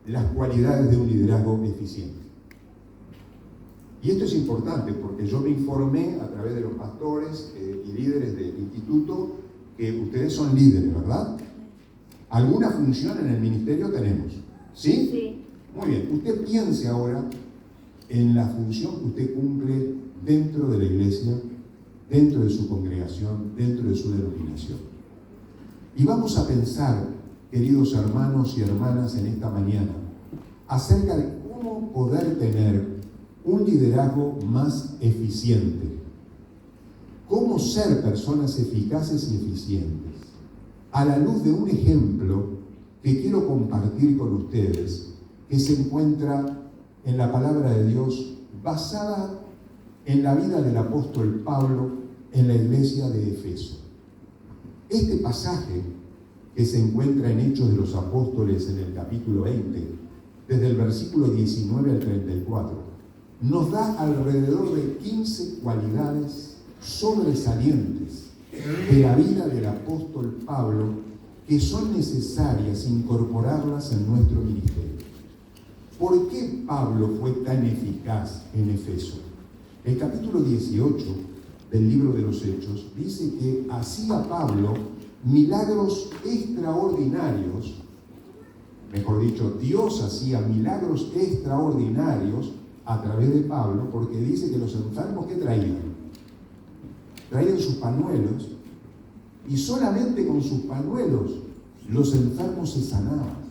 las cualidades de un liderazgo eficiente. Y esto es importante porque yo me informé a través de los pastores y líderes del instituto que ustedes son líderes, ¿verdad? ¿Alguna función en el ministerio tenemos? ¿Sí? Sí. Muy bien. Usted piense ahora en la función que usted cumple dentro de la iglesia, dentro de su congregación, dentro de su denominación. Y vamos a pensar, queridos hermanos y hermanas, en esta mañana, acerca de cómo poder tener un liderazgo más eficiente. Cómo ser personas eficaces y eficientes. A la luz de un ejemplo que quiero compartir con ustedes, que se encuentra en la palabra de Dios, basada en la vida del apóstol Pablo en la iglesia de Efeso. Este pasaje, que se encuentra en Hechos de los Apóstoles en el capítulo 20, desde el versículo 19 al 34, nos da alrededor de 15 cualidades sobresalientes de la vida del apóstol Pablo que son necesarias incorporarlas en nuestro ministerio. ¿Por qué Pablo fue tan eficaz en Efeso? El capítulo 18 del libro de los Hechos dice que hacía Pablo milagros extraordinarios, mejor dicho, Dios hacía milagros extraordinarios a través de Pablo, porque dice que los enfermos, ¿qué traían? Traían sus pañuelos, y solamente con sus pañuelos los enfermos se sanaban.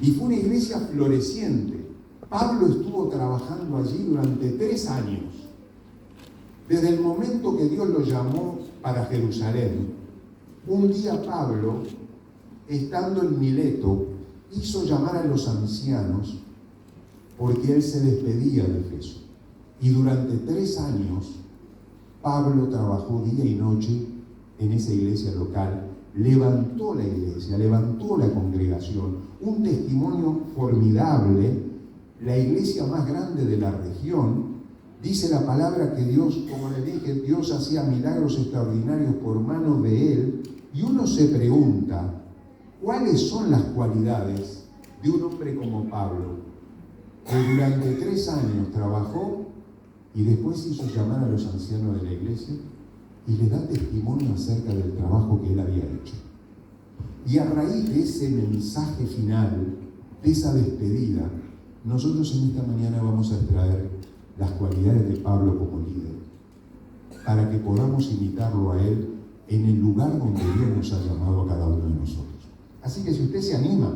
Y fue una iglesia floreciente. Pablo estuvo trabajando allí durante 3 años. Desde el momento que Dios lo llamó para Jerusalén, un día Pablo, estando en Mileto, hizo llamar a los ancianos porque él se despedía de Efeso. Y durante 3 años, Pablo trabajó día y noche en esa iglesia local, levantó la iglesia, levantó la congregación, un testimonio formidable, la iglesia más grande de la región. Dice la palabra que Dios, como le dije, Dios hacía milagros extraordinarios por mano de él, y uno se pregunta, ¿cuáles son las cualidades de un hombre como Pablo, que durante 3 años trabajó y después hizo llamar a los ancianos de la iglesia y les da testimonio acerca del trabajo que él había hecho? Y a raíz de ese mensaje final, de esa despedida, nosotros en esta mañana vamos a extraer las cualidades de Pablo como líder, para que podamos imitarlo a él en el lugar donde Dios nos ha llamado a cada uno de nosotros. Así que si usted se anima,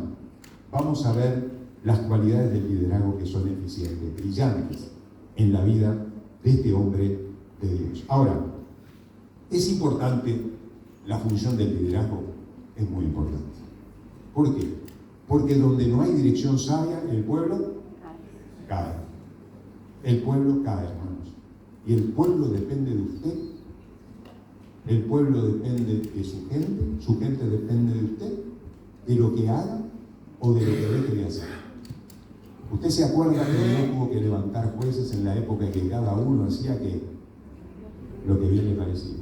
vamos a ver las cualidades del liderazgo que son eficientes, brillantes en la vida de este hombre de Dios. Ahora, es importante, la función del liderazgo es muy importante. ¿Por qué? Porque donde no hay dirección sabia, el pueblo cae. El pueblo cae, hermanos. Y el pueblo depende de usted. El pueblo depende de su gente depende de usted, de lo que haga o de lo que deje de hacer. Usted se acuerda que Dios tuvo que levantar jueces en la época en que cada uno hacía lo que bien le parecía.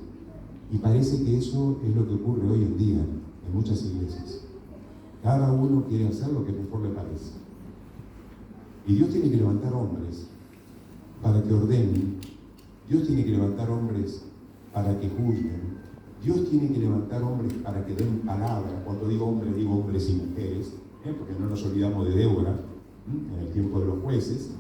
Y parece que eso es lo que ocurre hoy en día en muchas iglesias. Cada uno quiere hacer lo que mejor le parece. Y Dios tiene que levantar hombres para que ordenen. Dios tiene que levantar hombres para que juzguen. Dios tiene que levantar hombres para que den palabra. Cuando digo hombres y mujeres, porque no nos olvidamos de Débora en el tiempo de los jueces.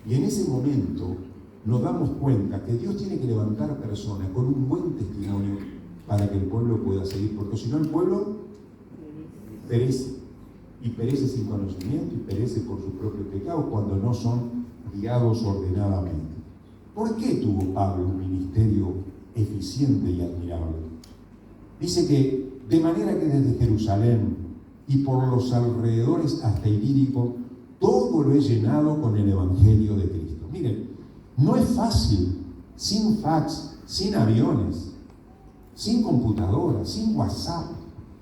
Y en ese momento nos damos cuenta que Dios tiene que levantar personas con un buen testimonio para que el pueblo pueda seguir, porque si no el pueblo perece, y perece sin conocimiento, y perece por sus propios pecados cuando no son guiados ordenadamente. ¿Por qué tuvo Pablo un ministerio eficiente y admirable? Dice que de manera que desde Jerusalén y por los alrededores hasta Ilírico, todo lo he llenado con el Evangelio de Cristo. Miren, no es fácil, sin fax, sin aviones, sin computadoras, sin WhatsApp,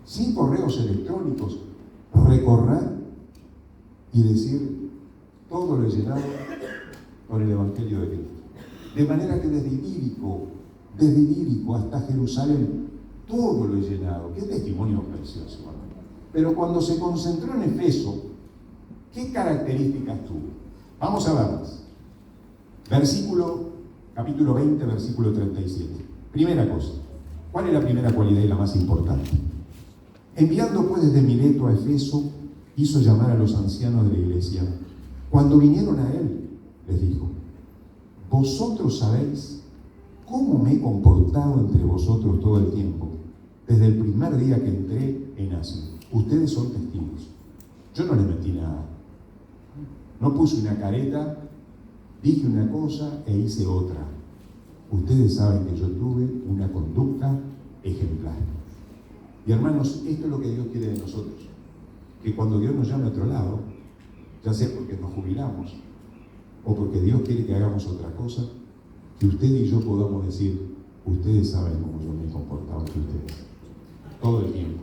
sin correos electrónicos, recorrer y decir, todo lo he llenado con el Evangelio de Cristo. De manera que desde Ilírico hasta Jerusalén, todo lo he llenado. Qué testimonio precioso, hermano. Pero cuando se concentró en Efeso, ¿Qué características tuvo? Vamos a verlas. Capítulo 20, versículo 37. Primera cosa. ¿Cuál es la primera cualidad y la más importante? Enviando pues desde Mileto a Efeso, hizo llamar a los ancianos de la iglesia. Cuando vinieron a él, les dijo: vosotros sabéis cómo me he comportado entre vosotros todo el tiempo, desde el primer día que entré en Asia. Ustedes son testigos. Yo no les mentí nada. No puse una careta, dije una cosa e hice otra. Ustedes saben que yo tuve una conducta ejemplar. Y hermanos, esto es lo que Dios quiere de nosotros. Que cuando Dios nos llame a otro lado, ya sea porque nos jubilamos o porque Dios quiere que hagamos otra cosa, que usted y yo podamos decir: ustedes saben cómo yo me he comportado entre ustedes todo el tiempo,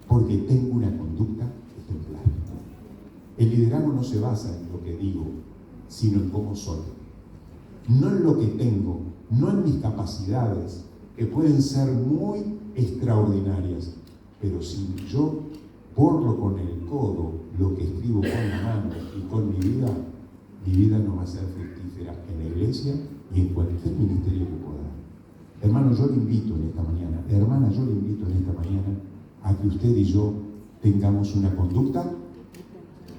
porque tengo una conducta ejemplar. El liderazgo no se basa en lo que digo, sino en cómo soy. No en lo que tengo, no en mis capacidades, que pueden ser muy extraordinarias, pero si yo borro con el codo lo que escribo con la mano y con mi vida no va a ser fructífera en la iglesia y en cualquier ministerio que pueda dar. Hermano, yo le invito en esta mañana, hermana, yo le invito en esta mañana a que usted y yo tengamos una conducta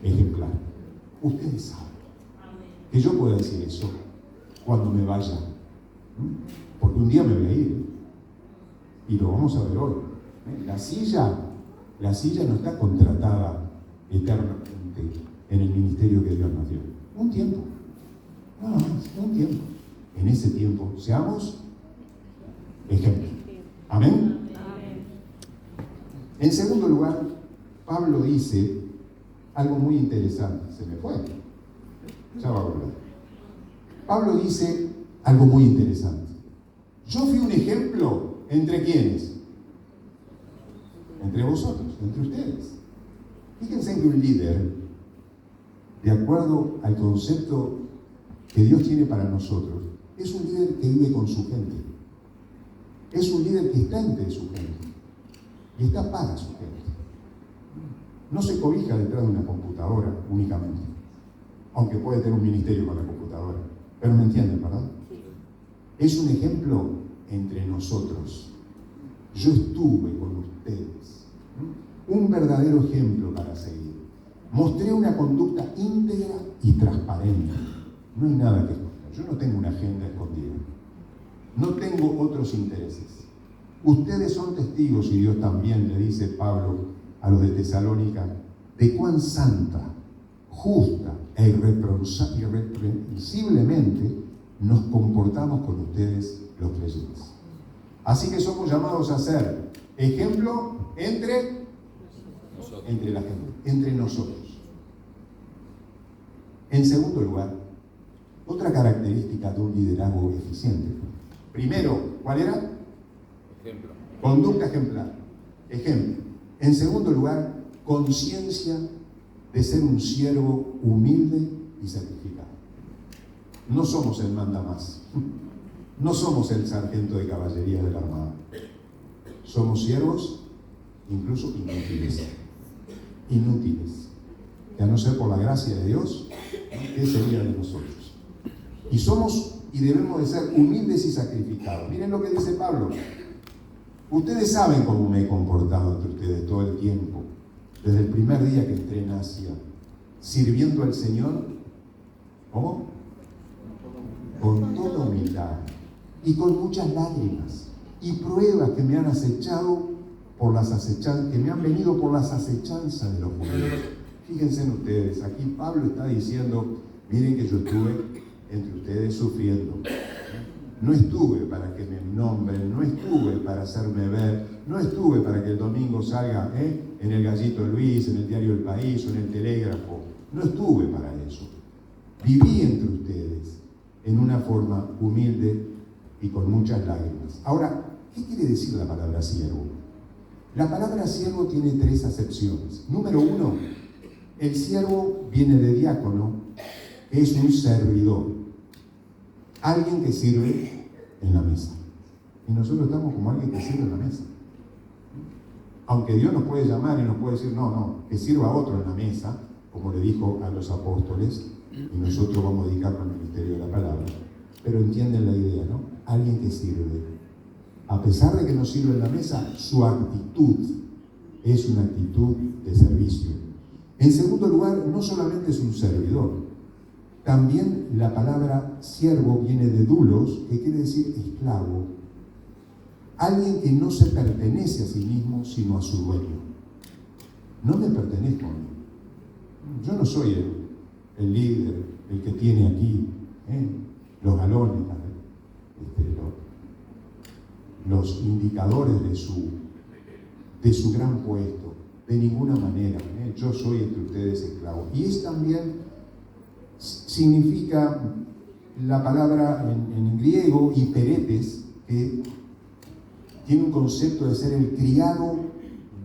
ejemplar. Ustedes saben que yo puedo decir eso cuando me vaya, porque un día me voy a ir, y lo vamos a ver hoy. La silla no está contratada eternamente en el ministerio que Dios nos dio. Un tiempo, nada más, un tiempo. En ese tiempo seamos ejemplo. ¿Amén? En segundo lugar, Pablo dice algo muy interesante. Se me fue. Ya va a volver. Pablo dice algo muy interesante. Yo fui un ejemplo ¿entre quiénes? Entre vosotros, entre ustedes. Fíjense que un líder, de acuerdo al concepto que Dios tiene para nosotros, es un líder que vive con su gente. Es un líder que está entre su gente y está para su gente. No se cobija detrás de una computadora únicamente, aunque puede tener un ministerio con la computadora. Pero me entienden, ¿verdad? Es un ejemplo entre nosotros. Yo estuve con ustedes. Un verdadero ejemplo para seguir. Mostré una conducta íntegra y transparente. No hay nada que esconder. Yo no tengo una agenda escondida. No tengo otros intereses. Ustedes son testigos, y Dios también, le dice Pablo a los de Tesalónica, de cuán santa, justa e irreprensiblemente nos comportamos con ustedes los creyentes. Así que somos llamados a ser ejemplo entre la gente, entre nosotros. En segundo lugar, otra característica de un liderazgo eficiente. Primero, ¿cuál era? Ejemplo. Conducta ejemplar. Ejemplo. En segundo lugar, conciencia de ser un siervo humilde y sacrificado. No somos el mandamás. No somos el sargento de caballería de la Armada. Somos siervos, incluso inútiles. Inútiles. Que a no ser por la gracia de Dios, ¿qué sería de nosotros? Y somos y debemos de ser humildes y sacrificados. Miren lo que dice Pablo. Ustedes saben cómo me he comportado entre ustedes todo el tiempo, desde el primer día que entré en Asia, sirviendo al Señor, ¿cómo? Con toda humildad y con muchas lágrimas y pruebas que me han acechado por las acechanzas, que me han venido por las acechanzas de los judíos. Fíjense en ustedes, aquí Pablo está diciendo, miren que yo estuve entre ustedes sufriendo. No estuve para que me nombren, no estuve para hacerme ver, no estuve para que el domingo salga en el Gallito Luis, en el diario El País o en el Telégrafo. No estuve para eso. Viví entre ustedes en una forma humilde y con muchas lágrimas. Ahora, ¿qué quiere decir la palabra siervo? La palabra siervo tiene tres acepciones. Número uno, el siervo viene de diácono, que es un servidor. Alguien que sirve en la mesa. Y nosotros estamos como alguien que sirve en la mesa. Aunque Dios nos puede llamar y nos puede decir, no, que sirva otro en la mesa, como le dijo a los apóstoles, y nosotros vamos a dedicarnos al ministerio de la palabra, pero entienden la idea, ¿no? Alguien que sirve. A pesar de que no sirve en la mesa, su actitud es una actitud de servicio. En segundo lugar, no solamente es un servidor, también la palabra siervo viene de doulos, que quiere decir esclavo. Alguien que no se pertenece a sí mismo, sino a su dueño. No me pertenezco a mí. Yo no soy el líder, el que tiene aquí los galones, los indicadores de su gran puesto. De ninguna manera. Yo soy entre ustedes esclavo. Y es también, significa la palabra en griego, hiperetes, que tiene un concepto de ser el criado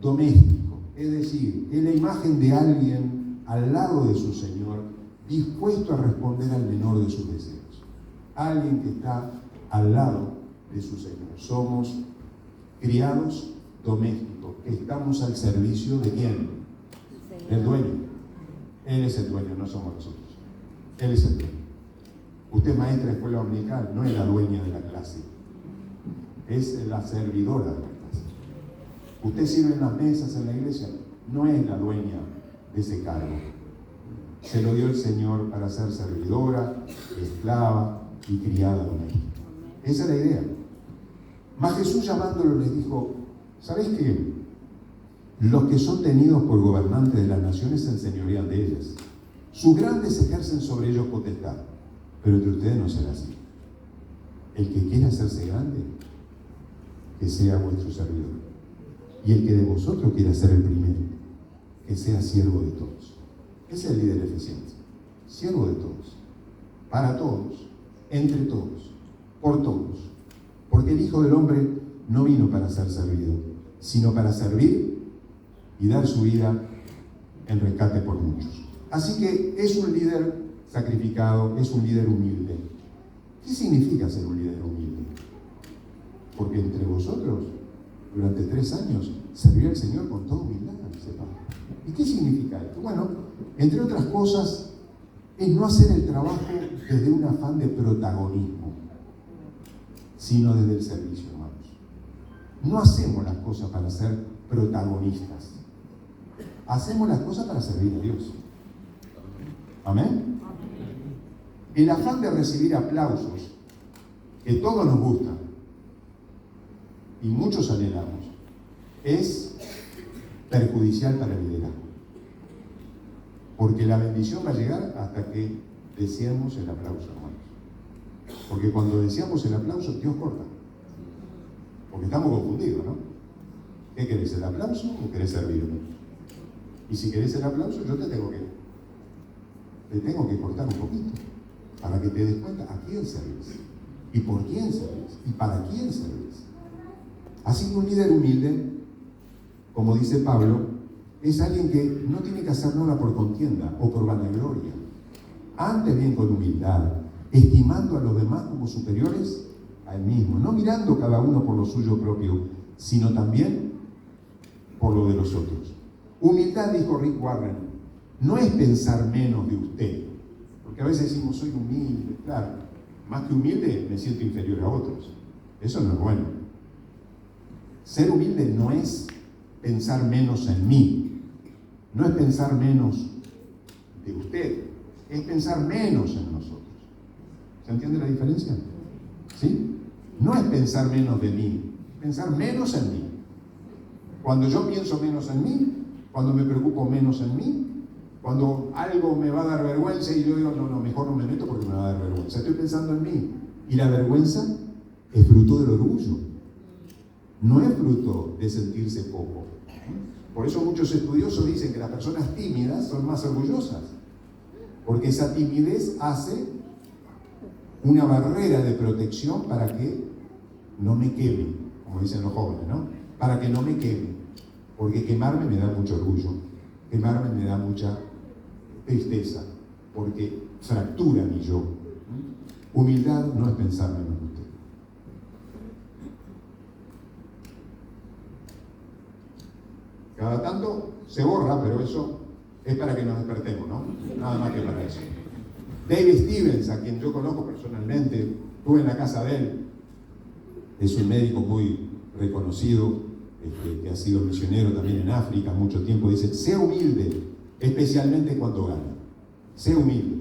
doméstico. Es decir, es la imagen de alguien al lado de su Señor, dispuesto a responder al menor de sus deseos. Alguien que está al lado de su Señor. Somos criados domésticos, que estamos al servicio de ¿quién? Del dueño. Él es el dueño, no somos nosotros. Él es el dueño. Usted es maestra de escuela dominical, no es la dueña de la clase. Es la servidora de la clase. Usted sirve en las mesas en la iglesia, no es la dueña de ese cargo. Se lo dio el Señor para ser servidora, esclava y criada doméstica. Esa es la idea. Mas Jesús, llamándolo, les dijo: ¿sabéis qué? Los que son tenidos por gobernantes de las naciones se enseñorean de ellas. Sus grandes ejercen sobre ellos potestad, pero entre ustedes no será así. El que quiera hacerse grande, que sea vuestro servidor. Y el que de vosotros quiera ser el primero, que sea siervo de todos. Ese es el líder eficiente. Siervo de todos. Para todos. Entre todos. Por todos. Porque el Hijo del Hombre no vino para ser servido, sino para servir y dar su vida en rescate por muchos. Así que es un líder sacrificado, es un líder humilde. ¿Qué significa ser un líder humilde? Porque entre vosotros, durante 3 años, sirvió al Señor con toda humildad, dice Pablo. ¿Y qué significa esto? Bueno, entre otras cosas, es no hacer el trabajo desde un afán de protagonismo, sino desde el servicio, hermanos. No hacemos las cosas para ser protagonistas. Hacemos las cosas para servir a Dios. ¿Amén? El afán de recibir aplausos, que todos nos gustan y muchos anhelamos, es perjudicial para el liderazgo. Porque la bendición va a llegar hasta que deseemos el aplauso, hermanos. Porque cuando deseamos el aplauso, Dios corta. Porque estamos confundidos, ¿no? ¿Qué querés, el aplauso o querés servirme? Y si querés el aplauso, yo te tengo que cortar un poquito para que te des cuenta a quién servís y por quién servís y para quién servís. Así que un líder humilde, como dice Pablo, es alguien que no tiene que hacer nada por contienda o por vanagloria. Antes bien con humildad, estimando a los demás como superiores a él mismo, no mirando cada uno por lo suyo propio, sino también por lo de los otros. Humildad, dijo Rick Warren, no es pensar menos de usted, porque a veces decimos soy humilde, claro, más que humilde me siento inferior a otros. Eso no es bueno. Ser humilde no es pensar menos en mí, no es pensar menos de usted, es pensar menos en nosotros. ¿Se entiende la diferencia? ¿Sí? No es pensar menos de mí, pensar menos en mí. Cuando yo pienso menos en mí, cuando me preocupo menos en mí, cuando algo me va a dar vergüenza y yo digo, no, mejor no me meto porque me va a dar vergüenza. Estoy pensando en mí. Y la vergüenza es fruto del orgullo. No es fruto de sentirse poco. Por eso muchos estudiosos dicen que las personas tímidas son más orgullosas. Porque esa timidez hace una barrera de protección para que no me queme, como dicen los jóvenes, ¿no? Para que no me queme. Porque quemarme me da mucho orgullo, quemarme me da mucha tristeza, porque fractura mi yo. Humildad no es pensar menos en usted. Cada tanto se borra, pero eso Es para que nos despertemos, ¿no? Nada más que para eso. David Stevens, a quien yo conozco personalmente, estuve en la casa de él, es un médico muy reconocido, que ha sido misionero también en África mucho tiempo. Dice: sea humilde, especialmente cuando gana. Sea humilde.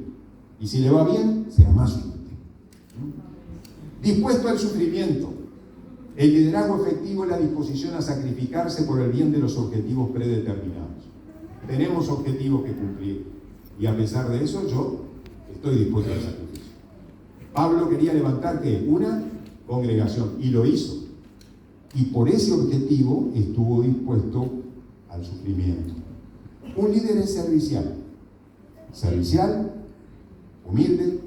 Y si le va bien, sea más humilde. Dispuesto al sufrimiento. El liderazgo efectivo es la disposición a sacrificarse por el bien de los objetivos predeterminados. Tenemos objetivos que cumplir. Y a pesar de eso, yo estoy dispuesto al sacrificio. Pablo quería levantar, ¿qué? Una congregación. Y lo hizo. Y por ese objetivo estuvo dispuesto al sufrimiento. Un líder es servicial. Servicial, humilde.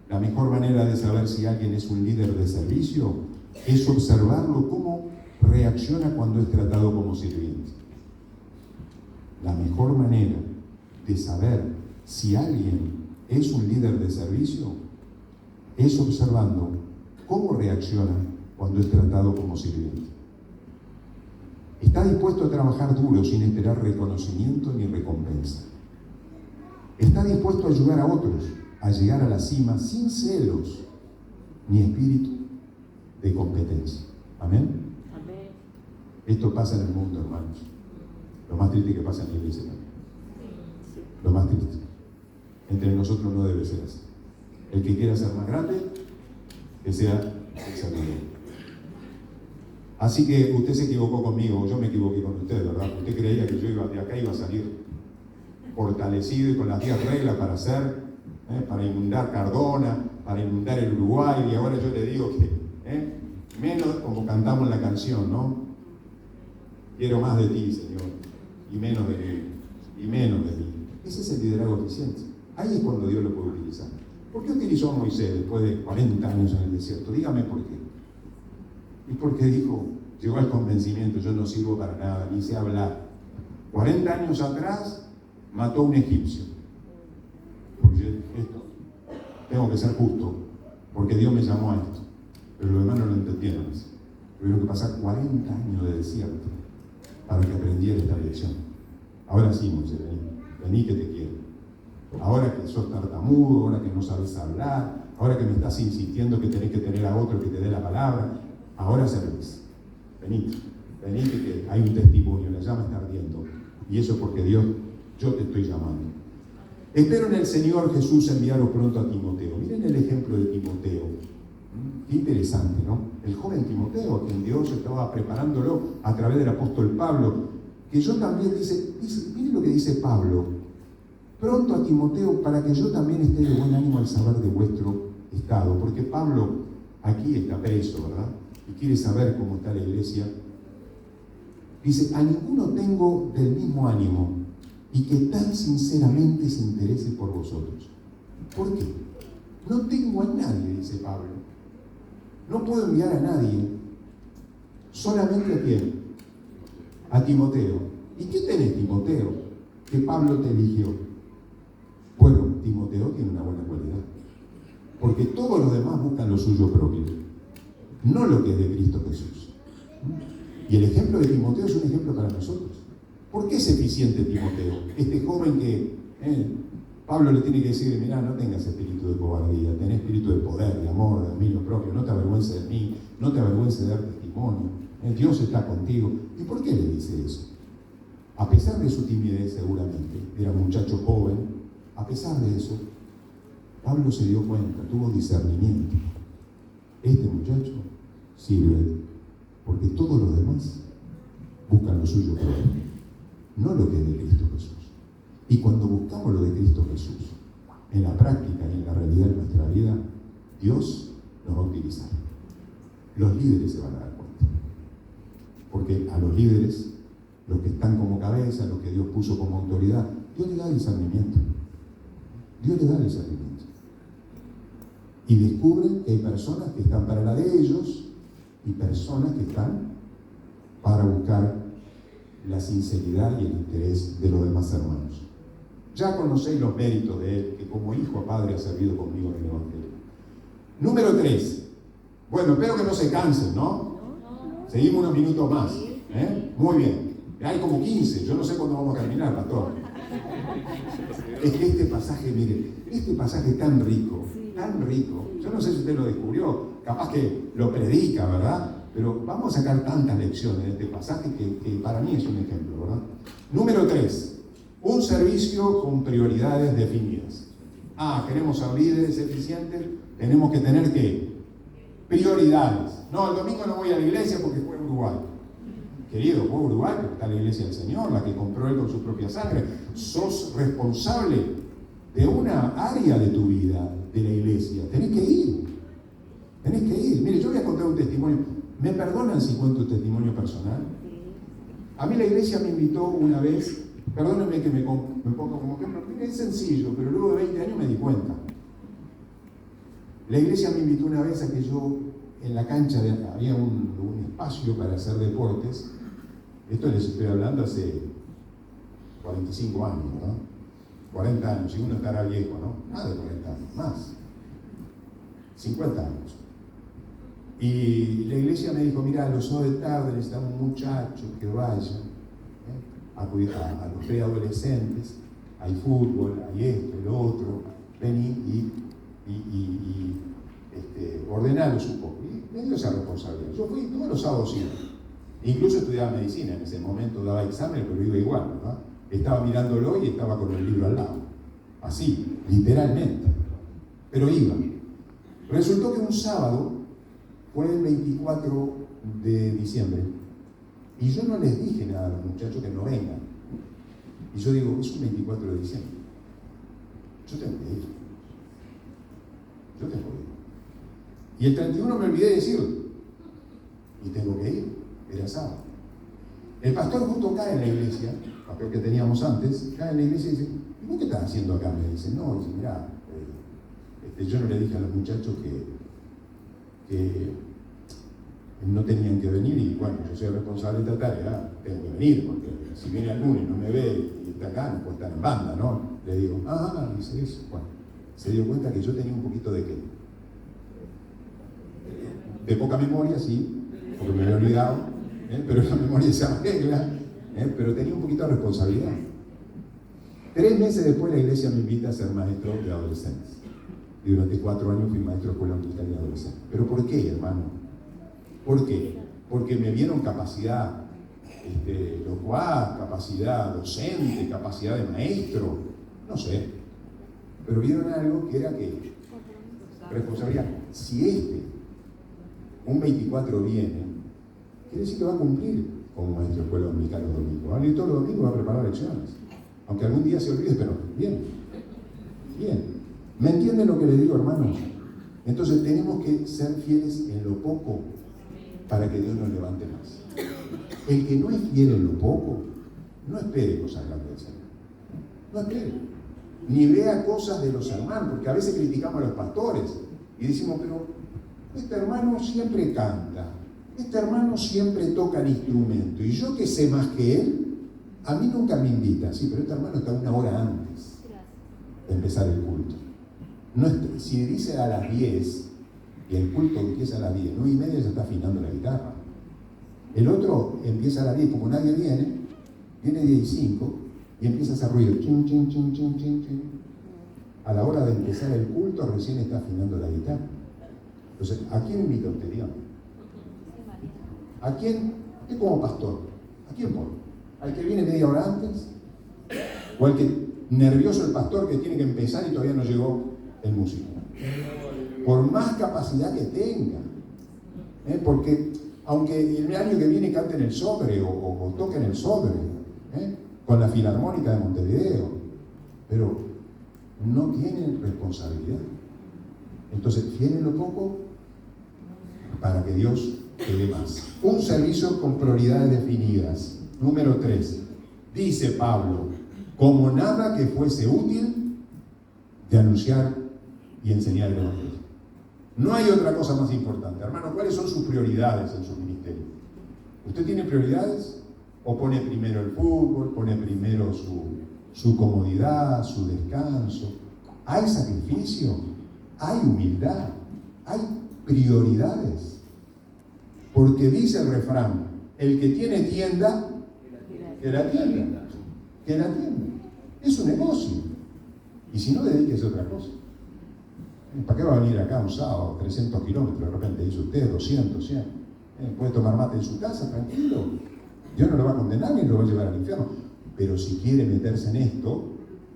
La mejor manera de saber si alguien es un líder de servicio es observarlo cómo reacciona cuando es tratado como sirviente. La mejor manera de saber si alguien es un líder de servicio es observando cómo reacciona cuando es tratado como sirviente. Está dispuesto a trabajar duro sin esperar reconocimiento ni recompensa. Está dispuesto a ayudar a otros a llegar a la cima sin celos ni espíritu de competencia. ¿Amén? Amén. Esto pasa en el mundo, hermanos. Lo más triste que pasa en la iglesia también. Lo más triste. Entre nosotros no debe ser así. El que quiera ser más grande, que sea el servidor. Así que usted se equivocó conmigo, yo me equivoqué con usted, ¿verdad? Usted creía que yo de acá iba a salir fortalecido y con las 10 reglas para hacer, para inundar Cardona, para inundar el Uruguay, y ahora yo le digo que menos, como cantamos la canción, ¿no? Quiero más de ti, Señor, y menos de mí, y menos de mí. Ese es el liderazgo eficiente. Ahí es cuando Dios lo puede utilizar. ¿Por qué utilizó a Moisés después de 40 años en el desierto? Dígame por qué. Y porque dijo, llegó al convencimiento: yo no sirvo para nada, ni sé hablar. 40 años atrás mató a un egipcio. Porque esto, tengo que ser justo, porque Dios me llamó a esto. Pero los demás no lo entendieron así. Tuvieron que pasar 40 años de desierto para que aprendiera esta lección. Ahora sí, Moisés, vení que te quiero. Ahora que sos tartamudo, ahora que no sabes hablar, ahora que me estás insistiendo que tenés que tener a otro que te dé la palabra, ahora servís. Vení que hay un testimonio, la llama está ardiendo. Y eso es porque Dios, yo te estoy llamando. Espero en el Señor Jesús enviaros pronto a Timoteo. Miren el ejemplo de Timoteo. Qué interesante, ¿no? El joven Timoteo, a quien Dios estaba preparándolo a través del apóstol Pablo, que yo también dice, miren lo que dice Pablo: pronto a Timoteo, para que yo también esté de buen ánimo al saber de vuestro estado. Porque Pablo aquí está preso, ¿verdad? Y quiere saber cómo está la iglesia. Dice: a ninguno tengo del mismo ánimo, y que tan sinceramente se interese por vosotros. ¿Por qué? No tengo a nadie, dice Pablo. No puedo enviar a nadie. Solamente a quién? A Timoteo. ¿Y qué tenés, Timoteo? Que Pablo te eligió. Bueno, Timoteo tiene una buena cualidad. Porque todos los demás buscan lo suyo propio, no lo que es de Cristo Jesús. Y el ejemplo de Timoteo es un ejemplo para nosotros. ¿Por qué es eficiente Timoteo? Este joven que Pablo le tiene que decir: mirá, no tengas espíritu de cobardía, tenés espíritu de poder, de amor, de dominio propio, no te avergüences de mí, no te avergüences de dar testimonio, Dios está contigo. ¿Y por qué le dice eso? A pesar de su timidez, seguramente, era un muchacho joven, a pesar de eso, Pablo se dio cuenta, tuvo discernimiento. Este muchacho sirve porque todos los demás buscan lo suyo propio, no lo que es de Cristo Jesús. Y cuando buscamos lo de Cristo Jesús, en la práctica y en la realidad de nuestra vida, Dios nos va a utilizar. Los líderes se van a dar cuenta. Porque a los líderes, los que están como cabeza, los que Dios puso como autoridad, Dios le da discernimiento. Dios le da discernimiento. Y descubren que hay personas que están para la de ellos y personas que están para buscar la sinceridad y el interés de los demás hermanos. Ya conocéis los méritos de él, que como hijo a padre ha servido conmigo en el Evangelio. Número 3. Bueno, espero que no se cansen, ¿no? Seguimos unos minutos más. Muy bien. Hay como 15, yo no sé cuándo vamos a terminar, pastor. Es que este pasaje, mire, este pasaje es tan rico, yo no sé si usted lo descubrió, capaz que lo predica, ¿verdad? Pero vamos a sacar tantas lecciones de este pasaje que para mí es un ejemplo, ¿verdad? Número 3, un servicio con prioridades definidas. Queremos ser líderes eficientes, tenemos que tener ¿qué? Prioridades. No, el domingo no voy a la iglesia porque fue en Uruguay. Querido, fue Uruguay, pero está la iglesia del Señor, la que compró Él con su propia sangre. Sos responsable de una área de tu vida, de la iglesia. Tenés que ir. Mire, yo voy a contar un testimonio. ¿Me perdonan si cuento un testimonio personal? A mí la iglesia me invitó una vez, perdónenme que me ponga como ejemplo, es sencillo, pero luego de 20 años me di cuenta. La iglesia me invitó una vez a que yo, en la cancha, había un espacio para hacer deportes. Esto les estoy hablando hace 45 años, ¿no? 40 años, si uno estará viejo, ¿no? Más de 40 años, más. 50 años. Y la iglesia me dijo, mira, a los 2 de tarde necesitamos un muchacho que vaya a cuidar a los preadolescentes, hay fútbol, hay esto, el otro, vení y ordenarlos un poco. Y me dio esa responsabilidad. Yo fui todos los sábados iba. Incluso estudiaba medicina, en ese momento daba examen, pero iba igual, ¿verdad? Estaba mirándolo y estaba con el libro al lado. Así, literalmente. Pero iba. Resultó que un sábado, fue el 24 de diciembre, y yo no les dije nada a los muchachos que no vengan. Y yo digo, es un 24 de diciembre. Yo tengo que ir. Y el 31 me olvidé de decirlo. Y tengo que ir. Era sábado. El pastor justo cae en la iglesia, el pastor que teníamos antes, cae en la iglesia y dice, ¿y vos qué estás haciendo acá? Me dice, no, dice, mirá, yo no le dije a los muchachos que no tenían que venir y bueno, yo soy responsable de esta tarea, tengo que venir, porque si viene el lunes y no me ve y está acá, no puede estar en banda, ¿no? Le digo, dice eso. Bueno, se dio cuenta que yo tenía un poquito de poca memoria, sí, porque me había olvidado, pero la memoria se arregla, pero tenía un poquito de responsabilidad. 3 meses después la iglesia me invita a ser maestro de adolescentes. Y durante 4 años fui maestro de escuela militar de adolescentes. ¿Pero por qué, hermano? ¿Por qué? Porque me vieron capacidad locuaz, capacidad docente, capacidad de maestro, no sé. Pero vieron algo que era que responsabilidad. Si un 24 viene, quiere decir que va a cumplir como maestro de escuela dominical los domingos. Va a venir todos los domingos, va a preparar lecciones. Aunque algún día se olvide, pero bien. ¿Me entienden lo que les digo, hermanos? Entonces tenemos que ser fieles en lo poco para que Dios nos levante más. El que no es fiel en lo poco, no espere cosas grandes del Señor. No espere. Ni vea cosas de los hermanos, porque a veces criticamos a los pastores y decimos, pero este hermano siempre canta, este hermano siempre toca el instrumento, y yo que sé más que él, a mí nunca me invita. Sí, pero este hermano está 1 hora antes de empezar el culto. No, si dice a las 10, y el culto empieza a las 10, 9:30 ya está afinando la guitarra. El otro empieza a las 10, como nadie viene 10:05, y empieza a hacer ruido. Chin, chin, chin, chin, chin, chin. A la hora de empezar el culto, recién está afinando la guitarra. Entonces, ¿a quién invita usted, dígame? ¿A quién? Usted como pastor, ¿a quién pone? ¿Al que viene media hora antes? ¿O al que nervioso el pastor que tiene que empezar y todavía no llegó el músico? Por más capacidad que tenga, porque aunque el año que viene cante en el Sobre o toque en el Sobre, con la Filarmónica de Montevideo, pero no tienen responsabilidad. Entonces, tienen lo poco para que Dios te dé más. Un servicio con prioridades definidas. Número 3, dice Pablo, como nada que fuese útil de anunciar y enseñar el Evangelio. No hay otra cosa más importante. Hermano, ¿cuáles son sus prioridades en su ministerio? ¿Usted tiene prioridades? ¿O pone primero el fútbol, pone primero su comodidad, su descanso? ¿Hay sacrificio? ¿Hay humildad? ¿Hay prioridades? Porque dice el refrán, el que tiene tienda, que la tienda. Es un negocio. Y si no, dedíquese a otra cosa. ¿Para qué va a venir acá un sábado, 300 kilómetros? De repente dice usted, 200, 100. Puede tomar mate en su casa, tranquilo. Dios no lo va a condenar ni lo va a llevar al infierno. Pero si quiere meterse en esto,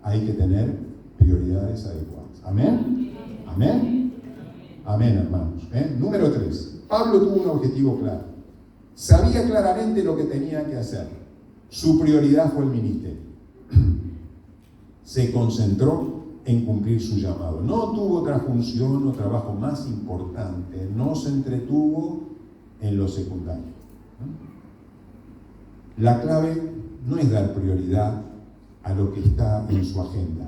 hay que tener prioridades adecuadas. ¿Amén? ¿Amén? Amén, hermanos. Número 3. Pablo tuvo un objetivo claro. Sabía claramente lo que tenía que hacer. Su prioridad fue el ministerio. Se concentró en cumplir su llamado. No tuvo otra función o trabajo más importante. No se entretuvo en lo secundario. La clave no es dar prioridad a lo que está en su agenda,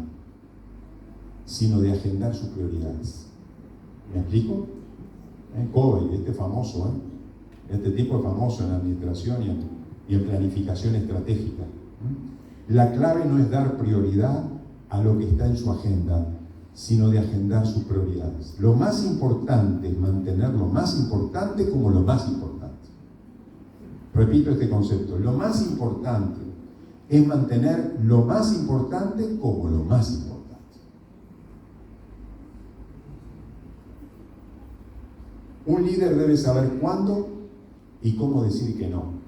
sino de agendar sus prioridades. ¿Me explico? Covey, este famoso, este tipo es famoso en administración y en planificación estratégica. La clave no es dar prioridad a lo que está en su agenda, sino de agendar sus prioridades. Lo más importante es mantener lo más importante como lo más importante. Repito este concepto. Lo más importante es mantener lo más importante como lo más importante. Un líder debe saber cuándo y cómo decir que no.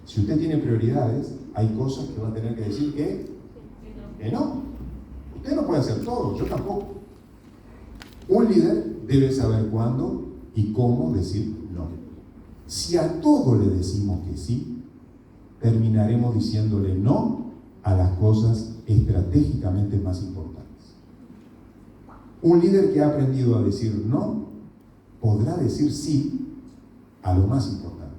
Si usted tiene prioridades, hay cosas que va a tener que decir que no. Usted no puede hacer todo, yo tampoco. Un líder debe saber cuándo y cómo decir no. Si a todo le decimos que sí, terminaremos diciéndole no a las cosas estratégicamente más importantes. Un líder que ha aprendido a decir no, podrá decir sí a lo más importante.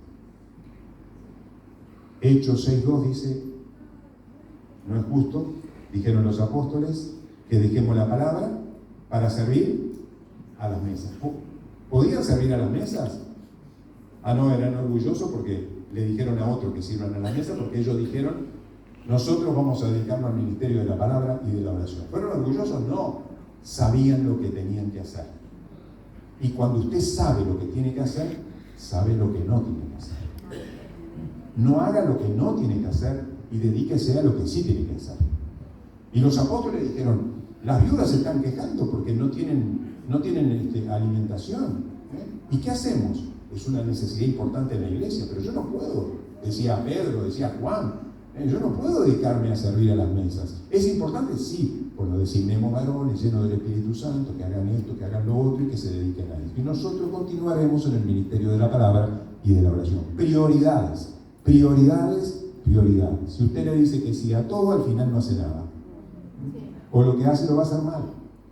Hechos 6:2 dice, no es justo, dijeron los apóstoles, que dejemos la palabra para servir a las mesas. ¿Podían servir a las mesas? No, eran orgullosos porque le dijeron a otros que sirvan a la mesa, porque ellos dijeron, nosotros vamos a dedicarnos al ministerio de la palabra y de la oración. ¿Fueron orgullosos? No, sabían lo que tenían que hacer. Y cuando usted sabe lo que tiene que hacer, sabe lo que no tiene que hacer. No haga lo que no tiene que hacer y dedíquese a lo que sí tiene que hacer. Y los apóstoles dijeron, las viudas se están quejando porque no tienen alimentación. ¿Y qué hacemos? Es una necesidad importante en la iglesia, pero yo no puedo, decía Pedro, decía Juan, yo no puedo dedicarme a servir a las mesas. ¿Es importante? Sí, pues nos designemos varones llenos del Espíritu Santo, que hagan esto, que hagan lo otro y que se dediquen a esto. Y nosotros continuaremos en el ministerio de la palabra y de la oración. Prioridades, prioridades, prioridades. Si usted le dice que sí a todo, al final no hace nada. O lo que hace lo va a hacer mal,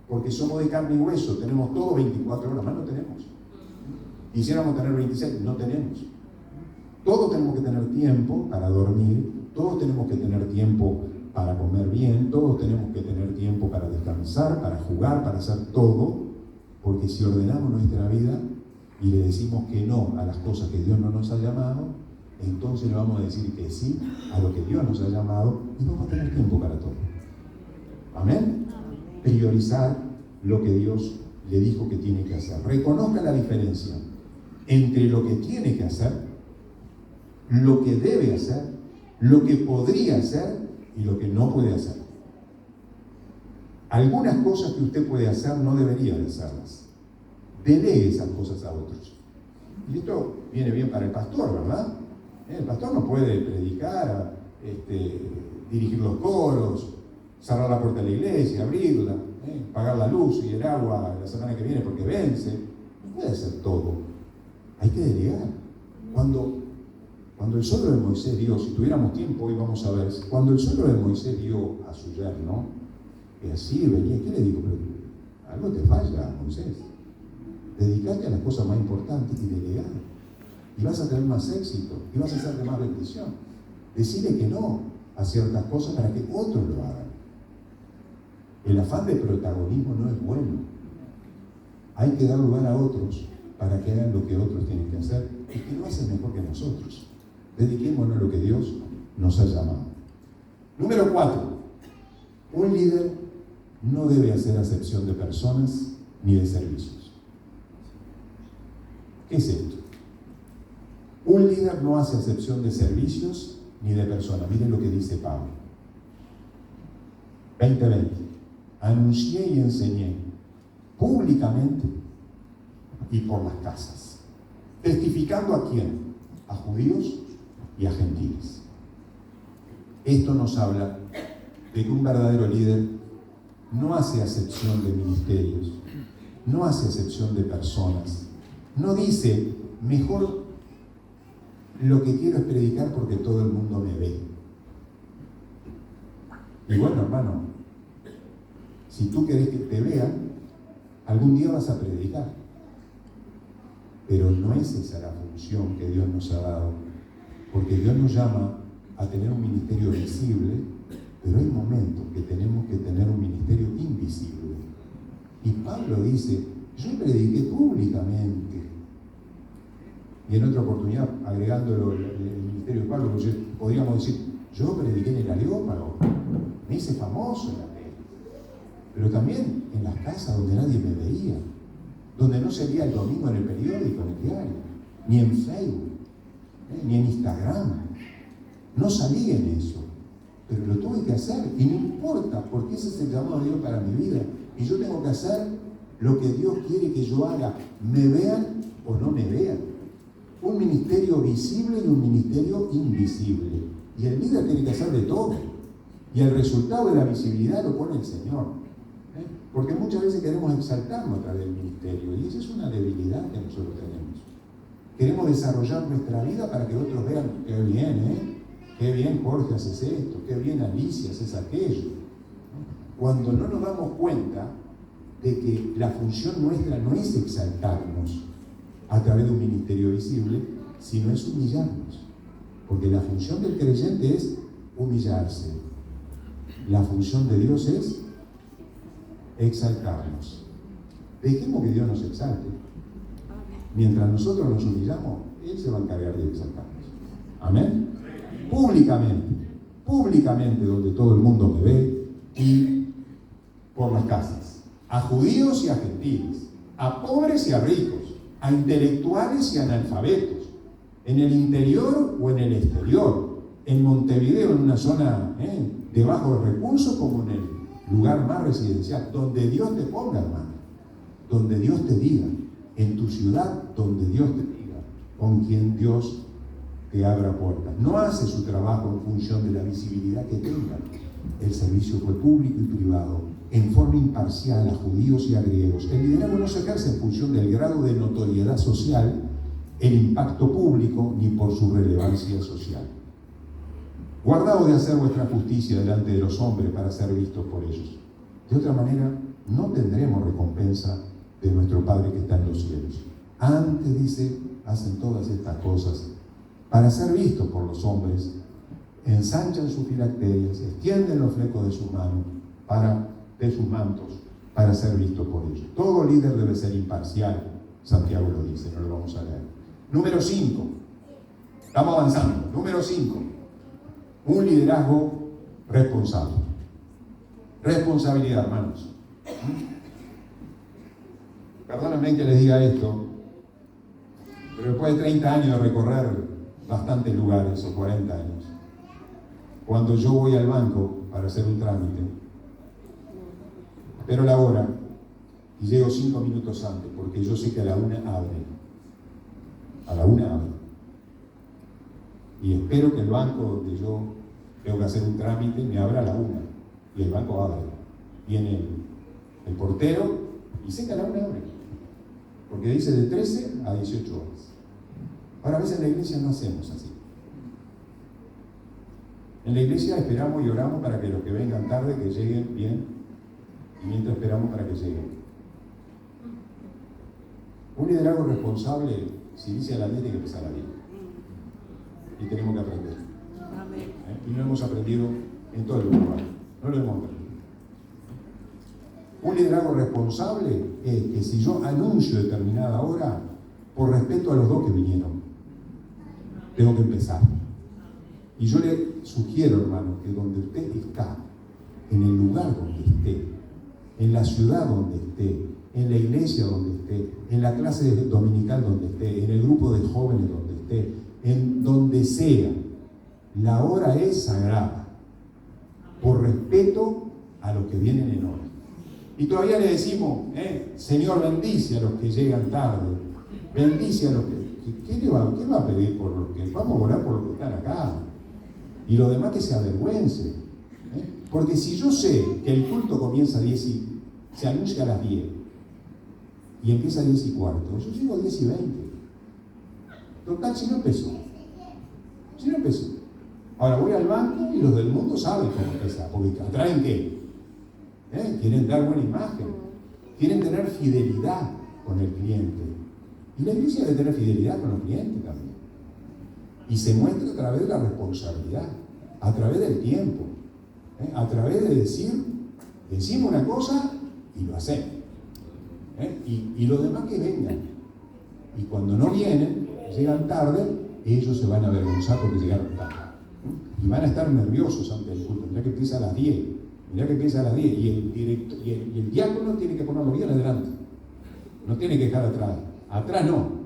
porque somos de carne y hueso, tenemos todo 24 horas, más no tenemos. Quisiéramos tener 26, no tenemos. Todos tenemos que tener tiempo para dormir, todos tenemos que tener tiempo para comer bien, todos tenemos que tener tiempo para descansar, para jugar, para hacer todo, porque si ordenamos nuestra vida y le decimos que no a las cosas que Dios no nos ha llamado, entonces le vamos a decir que sí a lo que Dios nos ha llamado y vamos a tener tiempo para todo. ¿Amén? Priorizar lo que Dios le dijo que tiene que hacer. Reconozca la diferencia entre lo que tiene que hacer, lo que debe hacer, lo que podría hacer y lo que no puede hacer. Algunas cosas que usted puede hacer no debería de hacerlas. Delegue esas cosas a otros. Y esto viene bien para el pastor, ¿verdad? El pastor no puede predicar, dirigir los coros, cerrar la puerta de la iglesia, abrirla, pagar la luz y el agua la semana que viene porque vence. No puede hacer todo. Hay que delegar. Cuando el suegro de Moisés dio, si tuviéramos tiempo hoy vamos a ver, cuando el suegro de Moisés dio a su yerno, que así venía, ¿qué le digo? Pero algo te falla, Moisés. Dedicate a las cosas más importantes y delegar. Y vas a tener más éxito, y vas a hacer de más bendición. Decirle que no a ciertas cosas para que otros lo hagan. El afán de protagonismo no es bueno. Hay que dar lugar a otros para que hagan lo que otros tienen que hacer y que lo hacen mejor que nosotros. Dediquémonos a lo que Dios nos ha llamado. Número 4. Un líder no debe hacer acepción de personas ni de servicios. ¿Qué es esto? Un líder no hace acepción de servicios ni de persona. Miren lo que dice Pablo. 20:20. Anuncié y enseñé públicamente y por las casas. ¿Testificando a quién? A judíos y a gentiles. Esto nos habla de que un verdadero líder no hace acepción de ministerios, no hace acepción de personas, no dice, mejor lo que quiero es predicar porque todo el mundo me ve. Y bueno, hermano, si tú querés que te vean, algún día vas a predicar. Pero no es esa la función que Dios nos ha dado, porque Dios nos llama a tener un ministerio visible, pero hay momentos que tenemos que tener un ministerio invisible. Y Pablo dice, yo prediqué públicamente. Y en otra oportunidad, agregándolo el ministerio de Pablo, podríamos decir, yo prediqué en el Areópago, me hice famoso en la tele, pero también en las casas donde nadie me veía, donde no se veía el domingo en el periódico, en el diario, ni en Facebook, ni en Instagram. No salí en eso, pero lo tuve que hacer, y no importa, porque ese es el llamado de Dios para mi vida, y yo tengo que hacer lo que Dios quiere que yo haga, me vean o no me vean. Un ministerio visible y un ministerio invisible, y el líder tiene que hacer de todo, y el resultado de la visibilidad lo pone el Señor. Porque muchas veces queremos exaltarnos a través del ministerio, y esa es una debilidad que nosotros tenemos. Queremos desarrollar nuestra vida para que otros vean, qué bien, qué bien Jorge haces esto, qué bien Alicia haces aquello. Cuando no nos damos cuenta de que la función nuestra no es exaltarnos a través de un ministerio visible, sino es humillarnos. Porque la función del creyente es humillarse. La función de Dios es exaltarnos. Dejemos que Dios nos exalte. Mientras nosotros nos humillamos, Él se va a encargar de exaltarnos. Amén. Públicamente donde todo el mundo me ve, y por las casas, a judíos y a gentiles, a pobres y a ricos, a intelectuales y a analfabetos, en el interior o en el exterior, en Montevideo, en una zona de bajos recursos, como en el lugar más residencial, donde Dios te ponga, hermano, donde Dios te diga, en tu ciudad, donde Dios te diga, con quien Dios te abra puertas. No hace su trabajo en función de la visibilidad que tenga. El servicio fue público y privado, en forma imparcial, a judíos y a griegos. El liderazgo no se ejerce en función del grado de notoriedad social, el impacto público, ni por su relevancia social. Guardaos de hacer vuestra justicia delante de los hombres para ser vistos por ellos. De otra manera, no tendremos recompensa de nuestro Padre que está en los cielos. Antes, dice, hacen todas estas cosas para ser vistos por los hombres, ensanchan sus filacterias, extienden los flecos de sus manos, de sus mantos, para ser vistos por ellos. Todo líder debe ser imparcial, Santiago lo dice, no lo vamos a leer. Número 5, estamos avanzando. Número 5, un liderazgo responsable. Responsabilidad, hermanos. Perdónenme que les diga esto, pero después de 30 años de recorrer bastantes lugares, o 40 años, cuando yo voy al banco para hacer un trámite, espero la hora y llego 5 minutos antes, porque yo sé que a la 1 abre. A la 1 abre. Y espero que el banco donde yo tengo que hacer un trámite me abra a la 1, y el banco abre. Viene el portero y sé que a la 1 abre, porque dice de 13 a 18 horas. Ahora, a veces en la iglesia no hacemos así. En la iglesia esperamos y oramos para que los que vengan tarde, que lleguen bien, y mientras esperamos para que lleguen. Un liderazgo responsable, si dice a las 10, tiene que empezar a las 10. Y tenemos que aprender. Y no lo hemos aprendido en todo el mundo. No lo hemos aprendido. Un liderazgo responsable es que si yo anuncio determinada hora, por respeto a los dos que vinieron, tengo que empezar. Y yo le sugiero, hermano, que donde usted está, en el lugar donde esté, en la ciudad donde esté, en la iglesia donde esté, en la clase dominical donde esté, en el grupo de jóvenes donde esté, en donde sea, La hora es sagrada, por respeto a los que vienen en hora. Y todavía le decimos, Señor, bendice a los que llegan tarde, bendice a los que... ¿Qué va a pedir por los que? Vamos a orar por los que están acá. Y los demás que se avergüencen. Porque si yo sé que el culto comienza a 10 y se anuncia a las 10 y empieza a 10 y cuarto, yo llego a 10 y 20. Total, si no empezó. Ahora voy al banco y los del mundo saben cómo empezar, porque atraen qué. Quieren dar buena imagen, quieren tener fidelidad con el cliente. Y la iglesia debe tener fidelidad con los clientes también. Y se muestra a través de la responsabilidad, a través del tiempo, a través de decimos una cosa y lo hacemos. Y los demás que vengan. Y cuando no vienen, llegan tarde, ellos se van a avergonzar porque llegaron tarde. Y van a estar nerviosos ante el culto. Mirá que empieza a las 10. Y el diácono tiene que ponerlo bien adelante. No tiene que dejar atrás. Atrás no.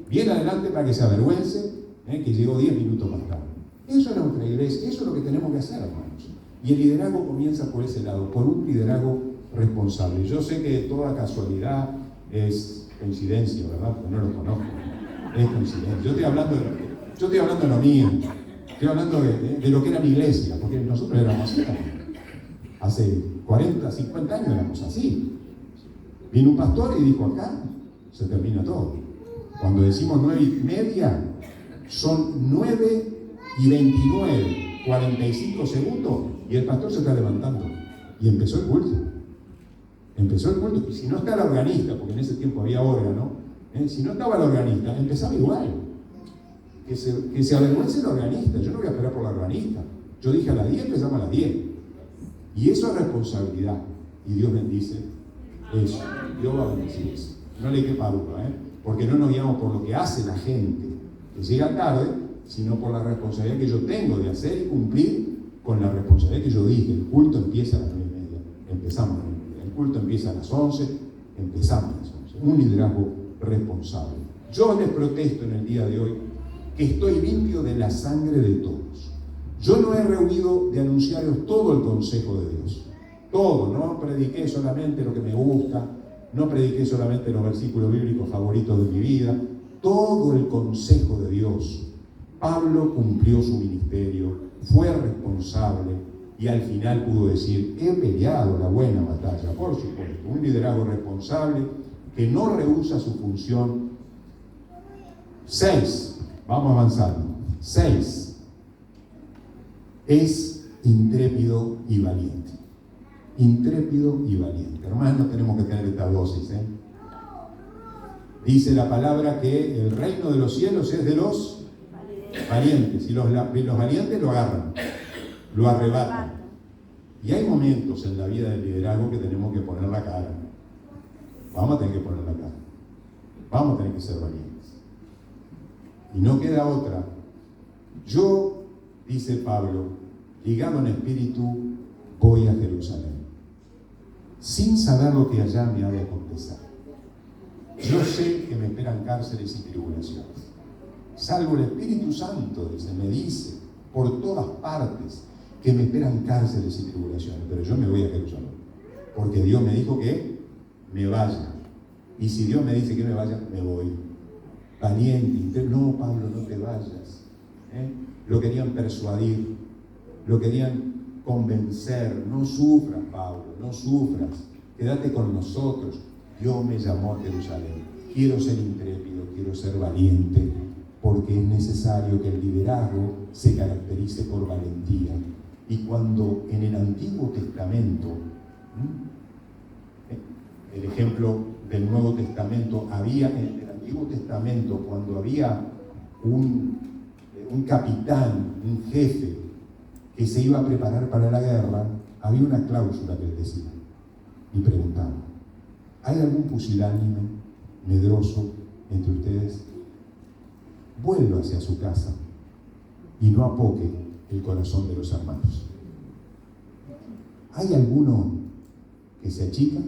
Bien adelante para que se avergüence que llegó 10 minutos más tarde. Eso es nuestra iglesia. Eso es lo que tenemos que hacer, hermanos. Y el liderazgo comienza por ese lado, por un liderazgo responsable. Yo sé que toda casualidad es coincidencia, ¿verdad? Porque no lo conozco. Es coincidencia. Yo estoy hablando de lo mío. Estoy hablando de lo que era mi iglesia, porque nosotros éramos así también. Hace 40, 50 años éramos así. Vino un pastor y dijo, acá se termina todo. Cuando decimos 9:30, son 9:29, 45 segundos, y el pastor se está levantando. Y empezó el culto. Y si no está el organista, porque en ese tiempo había órgano, si no estaba el organista, empezaba igual. Que se avergüence el organista. Yo no voy a esperar por el organista. Yo dije a las 10, empezamos a las 10. Y eso es responsabilidad. Y Dios bendice eso. Dios va a bendecir eso. No le quepa duda, porque no nos guiamos por lo que hace la gente que llega tarde, sino por la responsabilidad que yo tengo de hacer y cumplir con la responsabilidad que yo dije. El culto empieza a las 9:30. Empezamos a las 9:30. El culto empieza a las 11. Empezamos a las 11. Un liderazgo responsable. Yo les protesto en el día de hoy que estoy limpio de la sangre de todos. Yo no he reunido de anunciaros todo el consejo de Dios. Todo, no prediqué solamente lo que me gusta, no prediqué solamente los versículos bíblicos favoritos de mi vida, todo el consejo de Dios. Pablo cumplió su ministerio, fue responsable y al final pudo decir, he peleado la buena batalla, por supuesto. Un liderazgo responsable que no rehúsa su función. 6. Vamos avanzando. 6. Es intrépido y valiente. Intrépido y valiente. Hermanos, tenemos que tener esta dosis. Dice la palabra que el reino de los cielos es de los valientes. Y los valientes lo agarran, lo arrebatan. Y hay momentos en la vida del liderazgo que tenemos que poner la cara. Vamos a tener que poner la cara. Vamos a tener que ser valientes. Y no queda otra. Yo, dice Pablo, ligado en espíritu, voy a Jerusalén, sin saber lo que allá me ha de acontecer. Yo sé que me esperan cárceles y tribulaciones. Salvo el Espíritu Santo, me dice por todas partes que me esperan cárceles y tribulaciones. Pero yo me voy a Jerusalén, porque Dios me dijo que me vaya. Y si Dios me dice que me vaya, me voy. Valiente. No, Pablo, no te vayas. Lo querían persuadir, lo querían convencer. No sufras, Pablo, no sufras. Quédate con nosotros. Dios me llamó a Jerusalén. Quiero ser intrépido, quiero ser valiente, porque es necesario que el liderazgo se caracterice por valentía. Y cuando en el Antiguo Testamento, el ejemplo del Nuevo Testamento, había en el Antiguo Testamento, cuando había un capitán, un jefe que se iba a preparar para la guerra, había una cláusula que él decía y preguntaba: ¿hay algún pusilánime, medroso entre ustedes? Vuelva hacia su casa y no apoque el corazón de los hermanos. ¿Hay alguno que se achica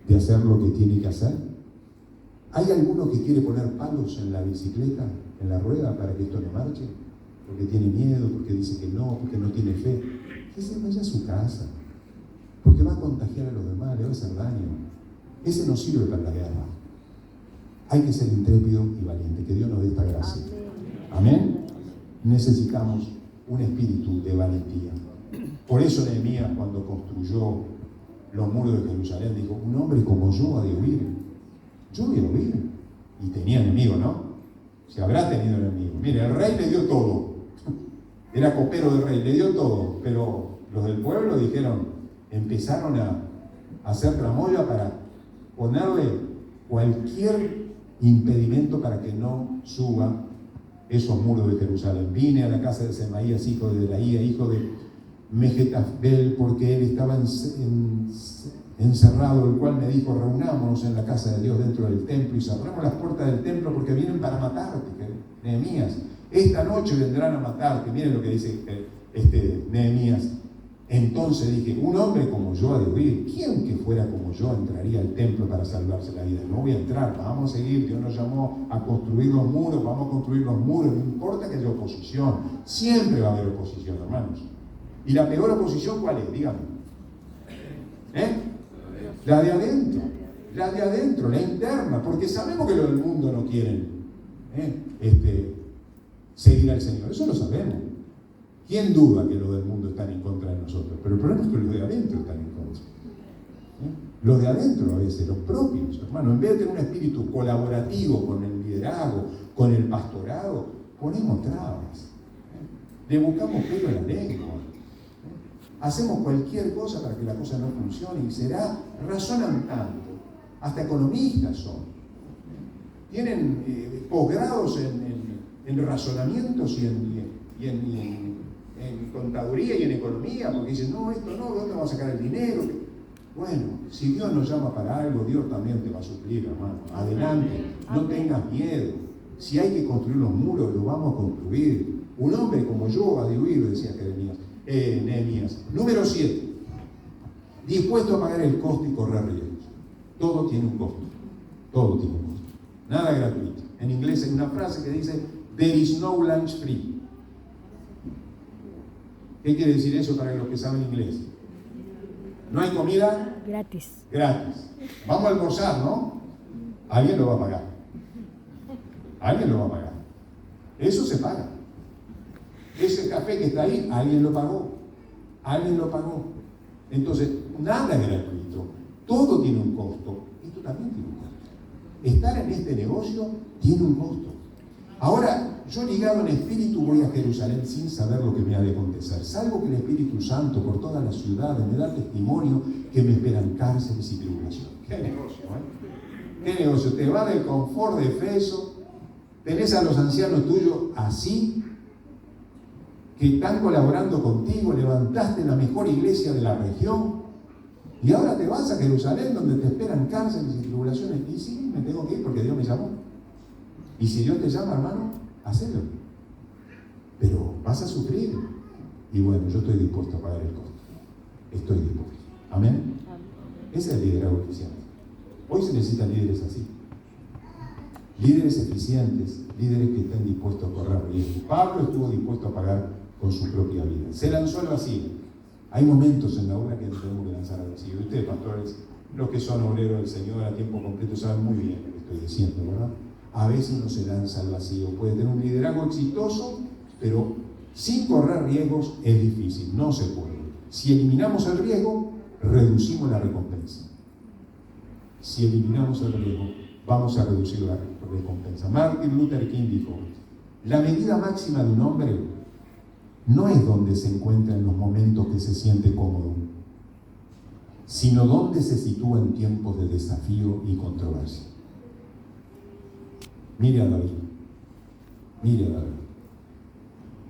de hacer lo que tiene que hacer? ¿Hay alguno que quiere poner palos en la bicicleta, en la rueda, para que esto no marche? porque tiene miedo, porque dice que no, porque no tiene fe, que se vaya a su casa, porque va a contagiar a los demás, le va a hacer daño. Ese no sirve para la guerra. Hay que ser intrépido y valiente, que Dios nos dé esta gracia. Amén. Necesitamos un espíritu de valentía. Por eso Nehemías, cuando construyó los muros de Jerusalén, dijo: un hombre como yo ha de huir. Yo voy a huir. Y tenía enemigo, ¿no? Si habrá tenido enemigo. Mire, el rey le dio todo. Era copero del rey, le dio todo. Pero los del pueblo empezaron a hacer tramoya para ponerle cualquier impedimento para que no suba esos muros de Jerusalén. Vine a la casa de Semaías, hijo de Delaía, hijo de Mehetabel, porque él estaba encerrado, el cual me dijo: reunámonos en la casa de Dios dentro del templo y cerramos las puertas del templo porque vienen para matarte, Nehemías. Esta noche vendrán a matarte. Miren lo que dice Nehemías. Entonces dije: un hombre como yo ha de huir. ¿Quién que fuera como yo entraría al templo para salvarse la vida? No voy a entrar, vamos a seguir. Dios nos llamó a construir los muros, vamos a construir los muros. No importa que haya oposición, siempre va a haber oposición, hermanos. ¿Y la peor oposición cuál es? Díganme. La de adentro, la interna, porque sabemos que los del mundo no quieren seguir al Señor, eso lo sabemos. ¿Quién duda que los del mundo están en contra de nosotros? Pero el problema es que los de adentro están en contra. Los de adentro a veces, los propios, hermano, en vez de tener un espíritu colaborativo con el liderazgo, con el pastorado, ponemos trabas. Le buscamos pelo a la lengua. Hacemos cualquier cosa para que la cosa no funcione y razonan tanto. Hasta economistas son. Tienen posgrados en razonamientos y en contaduría y en economía, porque dicen: no, esto no, ¿de dónde vamos a sacar el dinero? Bueno, si Dios nos llama para algo, Dios también te va a suplir, hermano. Adelante, no tengas miedo. Si hay que construir los muros, los vamos a construir. Un hombre como yo ha de huir, decía Nehemías. Número 7. Dispuesto a pagar el costo y correr riesgos. Todo tiene un costo. Todo tiene un costo. Nada gratuito. En inglés hay una frase que dice: there is no lunch free. ¿Qué quiere decir eso para los que saben inglés? No hay comida gratis. Vamos a almorzar, ¿no? Alguien lo va a pagar. Alguien lo va a pagar. Eso se paga. Ese café que está ahí, alguien lo pagó. Alguien lo pagó. Entonces, nada es gratuito. Todo tiene un costo. Esto también tiene un costo. Estar en este negocio tiene un costo. Ahora, yo ligado en espíritu voy a Jerusalén sin saber lo que me ha de acontecer. Salvo que el Espíritu Santo por todas las ciudades me da testimonio que me esperan cárceles y tribulación. ¿Qué negocio, ¿Qué negocio? Te va del confort de Efeso, tenés a los ancianos tuyos así, que están colaborando contigo, levantaste la mejor iglesia de la región, y ahora te vas a Jerusalén donde te esperan cárceles y tribulaciones. Y sí, me tengo que ir porque Dios me llamó. Y si Dios te llama, hermano, hacelo. Pero vas a sufrir. Y bueno, yo estoy dispuesto a pagar el costo. Estoy dispuesto. ¿Amén? Ese es el liderazgo cristiano. Hoy se necesitan líderes así. Líderes eficientes, líderes que estén dispuestos a correr riesgo. Pablo estuvo dispuesto a pagar con su propia vida. Se lanzó al vacío. Hay momentos en la obra que nos tenemos que lanzar al vacío. Ustedes, pastores, los que son obreros del Señor a tiempo completo, saben muy bien lo que estoy diciendo, ¿verdad? A veces uno se lanza al vacío. Puede tener un liderazgo exitoso, pero sin correr riesgos es difícil, no se puede. Si eliminamos el riesgo, reducimos la recompensa. Si eliminamos el riesgo, vamos a reducir la recompensa. Martin Luther King dijo: la medida máxima de un hombre no es donde se encuentra en los momentos que se siente cómodo, sino donde se sitúa en tiempos de desafío y controversia. Mire a David,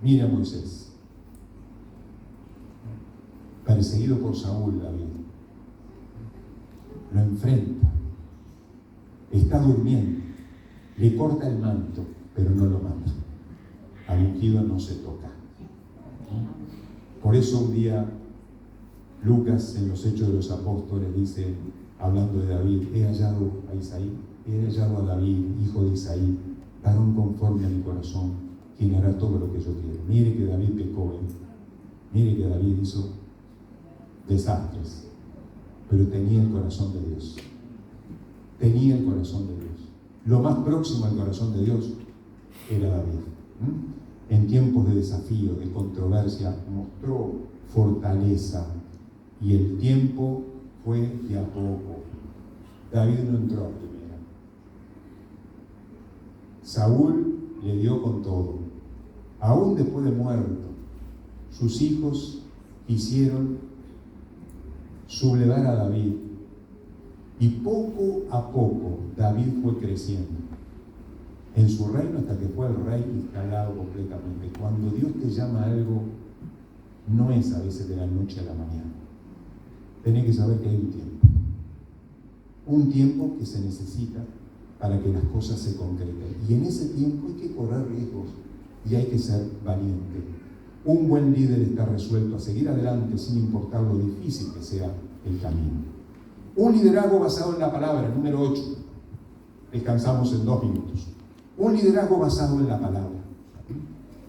mire a Moisés, perseguido por Saúl. David lo enfrenta, está durmiendo, le corta el manto, pero no lo mata. Al ungido no se toca. Por eso un día Lucas en los Hechos de los Apóstoles dice, hablando de David: he hallado a David, hijo de Isaí, varón conforme a mi corazón, quien hará todo lo que yo quiero. Mire que David pecó, mire que David hizo desastres, pero tenía el corazón de Dios. Tenía el corazón de Dios. Lo más próximo al corazón de Dios era David. En tiempos de desafío, de controversia, mostró fortaleza y el tiempo fue de a poco. David no entró a primera. Saúl le dio con todo. Aún después de muerto, sus hijos quisieron sublevar a David. Y poco a poco David fue creciendo en su reino hasta que fue el rey instalado completamente. Cuando Dios te llama a algo, no es a veces de la noche a la mañana. Tenés que saber que hay un tiempo. Un tiempo que se necesita para que las cosas se concreten. Y en ese tiempo hay que correr riesgos y hay que ser valiente. Un buen líder está resuelto a seguir adelante sin importar lo difícil que sea el camino. Un liderazgo basado en la palabra, número 8. Descansamos en 2 minutos. Un liderazgo basado en la palabra.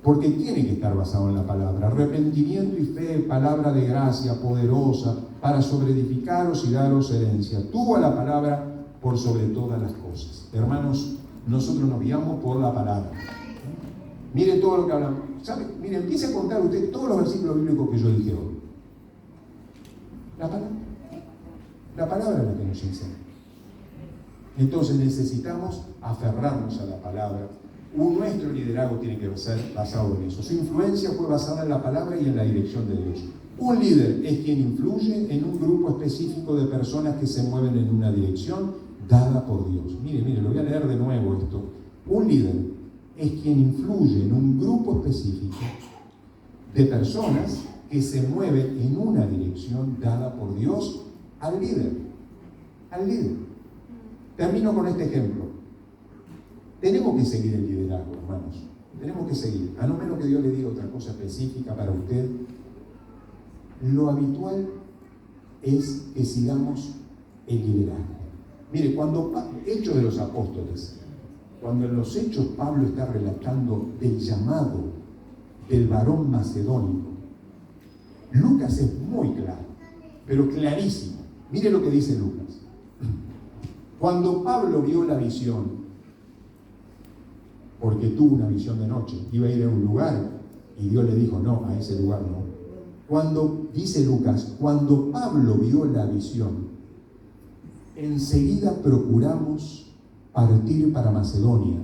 Porque tiene que estar basado en la palabra. Arrepentimiento y fe, palabra de gracia poderosa para sobreedificaros y daros herencia. Tuvo a la palabra por sobre todas las cosas. Hermanos, nosotros nos guiamos por la palabra. Mire todo lo que hablamos. ¿Sabe? Mire, empiece a contar usted todos los versículos bíblicos que yo dije hoy. La palabra. La palabra es la que nos enseña. Entonces necesitamos aferrarnos a la palabra. Nuestro liderazgo tiene que ser basado en eso. Su influencia fue basada en la palabra y en la dirección de Dios. Un líder es quien influye en un grupo específico de personas que se mueven en una dirección dada por Dios. Mire, lo voy a leer de nuevo esto. Un líder es quien influye en un grupo específico de personas que se mueven en una dirección dada por Dios al líder. Termino con este ejemplo. Tenemos que seguir el liderazgo, hermanos. Tenemos que seguir. A no menos que Dios le diga otra cosa específica para usted. Lo habitual es que sigamos el liderazgo. Mire, cuando Hechos de los Apóstoles, cuando en los Hechos Pablo está relatando del llamado del varón macedónico, Lucas es muy claro, pero clarísimo. Mire lo que dice Lucas. Cuando Pablo vio la visión, porque tuvo una visión de noche, iba a ir a un lugar y Dios le dijo, no, a ese lugar no. Cuando, dice Lucas, cuando Pablo vio la visión, enseguida procuramos partir para Macedonia,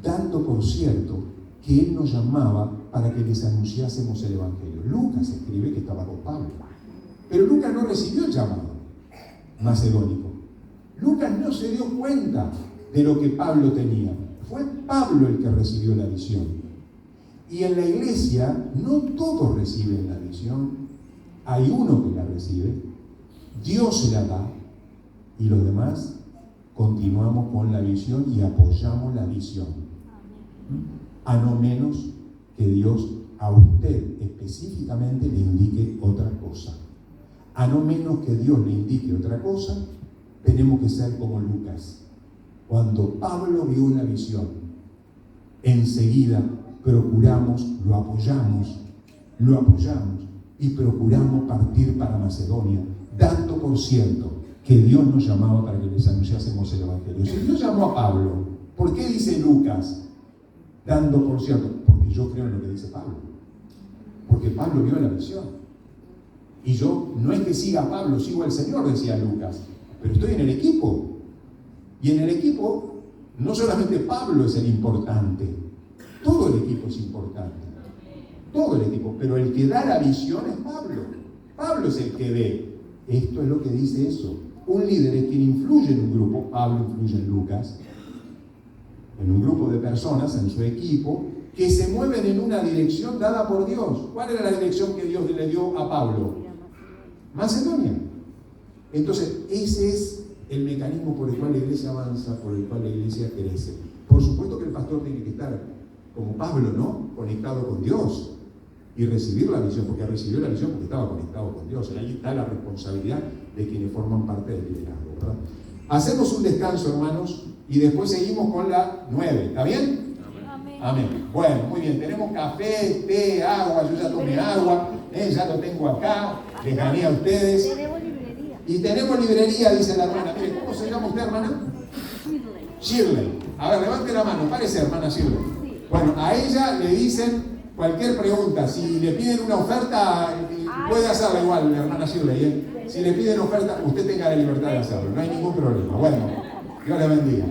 dando por cierto que él nos llamaba para que les anunciásemos el Evangelio. Lucas escribe que estaba con Pablo, pero Lucas no recibió el llamado macedónico. Lucas no se dio cuenta de lo que Pablo tenía. Fue Pablo el que recibió la visión. Y en la iglesia no todos reciben la visión. Hay uno que la recibe, Dios se la da, y los demás continuamos con la visión y apoyamos la visión. A no menos que Dios a usted específicamente le indique otra cosa. A no menos que Dios le indique otra cosa, tenemos que ser como Lucas. Cuando Pablo vio la visión, enseguida procuramos, lo apoyamos y procuramos partir para Macedonia, dando por cierto que Dios nos llamaba para que les anunciásemos el Evangelio. Si Dios llamó a Pablo, ¿por qué dice Lucas? Dando por cierto, porque yo creo en lo que dice Pablo. Porque Pablo vio la visión. Y yo, no es que siga a Pablo, sigo al Señor, decía Lucas, pero estoy en el equipo. Y en el equipo, no solamente Pablo es el importante, todo el equipo es importante. Todo el equipo, pero el que da la visión es Pablo. Pablo es el que ve. Esto es lo que dice eso. Un líder es quien influye en un grupo. Pablo influye en Lucas, en un grupo de personas, en su equipo, que se mueven en una dirección dada por Dios. ¿Cuál era la dirección que Dios le dio a Pablo? Macedonia. Entonces, ese es el mecanismo por el cual la iglesia avanza, por el cual la iglesia crece. Por supuesto que el pastor tiene que estar, como Pablo, ¿no?, conectado con Dios y recibir la visión, porque recibió la visión porque estaba conectado con Dios. Y ahí está la responsabilidad de quienes forman parte del liderazgo, ¿verdad? Hacemos un descanso, hermanos, y después seguimos con la 9. ¿Está bien? Amén. Amén. Bueno, muy bien. Tenemos café, té, agua. Yo ya tomé agua. Ya lo tengo acá. Les gané a ustedes. Tenemos librería. Y tenemos librería, dice la hermana. Mire, ¿cómo se llama usted, hermana? Shirley. A ver, levante la mano. Parece, hermana Shirley. Bueno, a ella le dicen cualquier pregunta. Si le piden una oferta, puede hacerla igual, la hermana Shirley. Si le piden oferta, usted tenga la libertad de hacerlo. No hay ningún problema. Bueno, Dios le bendiga.